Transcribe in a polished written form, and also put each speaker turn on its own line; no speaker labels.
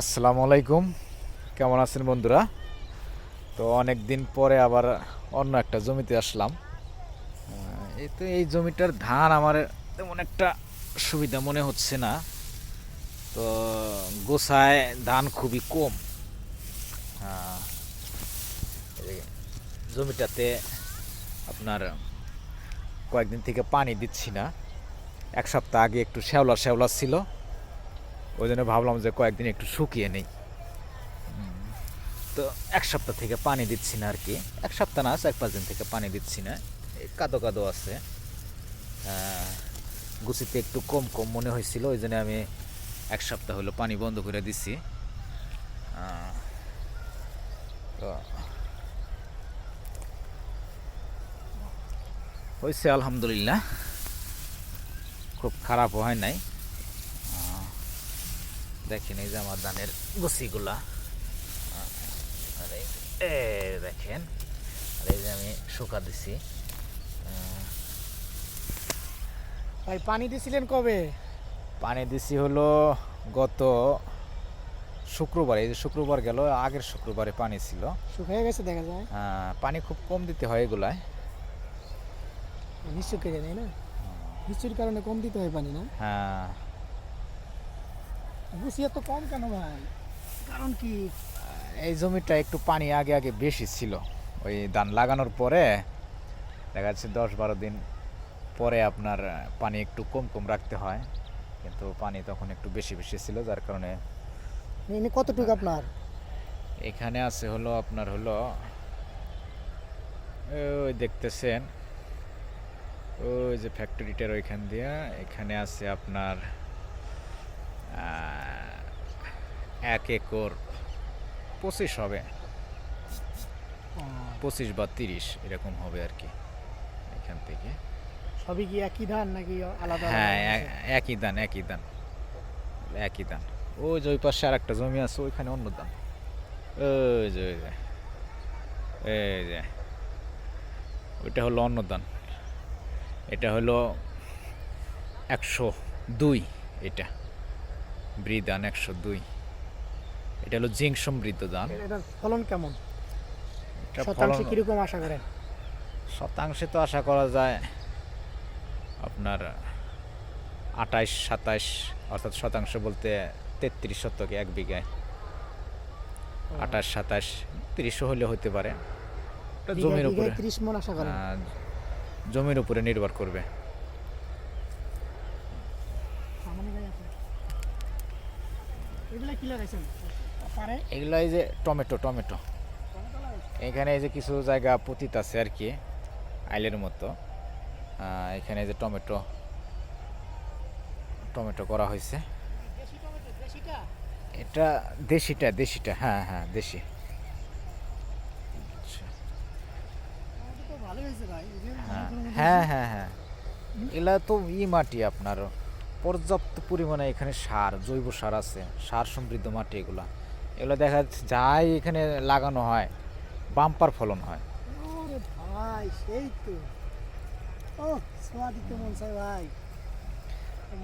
আসসালামু আলাইকুম। কেমন আছেন বন্ধুরা? তো অনেক দিন পরে আবার অন্য একটা জমিতে আসলাম। এই জমিটার ধান আমার তেমন একটা সুবিধা মনে হচ্ছে না। তো গোছায় ধান খুবই কম। আহ, এই জমিটাতে আপনার কয়েকদিন থেকে পানি দিচ্ছি না। এক সপ্তাহ আগে একটু শ্যাওলা শ্যাওলা ছিল, ওই জন্য ভাবলাম যে কয়েকদিন একটু শুকিয়ে নেই। তো এক সপ্তাহ থেকে পানি দিচ্ছি না আর কি। এক সপ্তাহ না, 4-5 দিন থেকে পানি দিচ্ছি না। এই কাদো কাদো আছে, গুছিতে একটু কম কম মনে হয়েছিল, ওই জন্য আমি এক সপ্তাহ হলো পানি বন্ধ করে দিচ্ছি। তো হয়েছে আলহামদুলিল্লাহ, খুব খারাপও হয় নাই। দেখেন এই যে আমার ধানের গুছিগুলা, দেখেন, আর এই যে আমি শুকা দিছি।
ভাই পানি দিছিলেন কবে?
পানি দিছি হলো গত শুক্রবার, এই যে শুক্রবার গেল, আগের শুক্রবারে পানি ছিল।
শুকিয়ে গেছে দেখা যায়।
পানি খুব কম দিতে হয় এগুলায়।
নিশ্চয় কেটে নেই না, বৃষ্টির কারণে কম দিতে হয় পানি না।
হ্যাঁ,
গুছিয়ে তো কম কেন ভাই, কারণ কি?
এই জমিটা একটু পানি আগে আগে বেশি ছিল। ওই ধান লাগানোর পরে দেখা যাচ্ছে 10-12 দিন পরে আপনার পানি একটু কম কম রাখতে হয়, কিন্তু পানি তখন একটু বেশি বেশি ছিল, যার কারণে।
এনে কতটুকু আপনার?
এখানে আছে হলো আপনার হলো, ওই দেখতেছেন, ওই যে ফ্যাক্টরিটার ওইখান দিয়ে এখানে আছে আপনার 1 একর 25 হবে, 25 বা 30 এরকম হবে আর কি এখান থেকে।
সবই কি একই ধান নাকি আলাদা
হ্যাঁ,
আলাদা আছে?
একই ধান একই ধান একই ধান। ওই যে ওই পাশে আর একটা জমি আছে, ওইখানে অন্য ধান। ওই যে ওই যে এই যে ওইটা হলো অন্য ধান, এটা হলো 102। এটা বৃধান 102, এটা হলো জিঙ্ক সমৃদ্ধ ধান।
এটার ফলন কেমন?
এটা ফলন
শতাংশে কিরকম আশা করেন?
শতাংশে তো আশা করা যায় আপনার 28-27, অর্থাৎ শতাংশ বলতে 33 শতকে 1 বিঘায় 28-27, 30 হলে হতে পারে। এটা জমির উপরে,
30 মন আশা করেন?
জমির উপরে নির্ভর করবে।
এগুলা কি লাগাইছেন পারে?
এগুলো এই যে টমেটো টমেটো, এখানে এই যে কিছু জায়গা পতিত আছে আর কি, আইলের মতো। এখানে এই যে টমেটো টমেটো করা হয়েছে।
দেশি টমেটো, দেশিটা?
এটা দেশিটা, দেশিটা, হ্যাঁ হ্যাঁ দেশি। আচ্ছা,
টমেটো তো ভালোই হয়েছে ভাই, এই যে
হ্যাঁ
মনে করেন
হ্যাঁ হ্যাঁ হ্যাঁ, এগুলা তো মাটি আপনার পর্যাপ্ত পরিমাণে এখানে সার, জৈব সার আছে, সার সমৃদ্ধ মাটি এগুলা। এগুলো দেখা যাচ্ছে যাই এখানে লাগানো হয় বাম্পার ফলন হয়।
ওরে ভাই সেই তো, ও সোয়াদি তো মন চাই ভাই।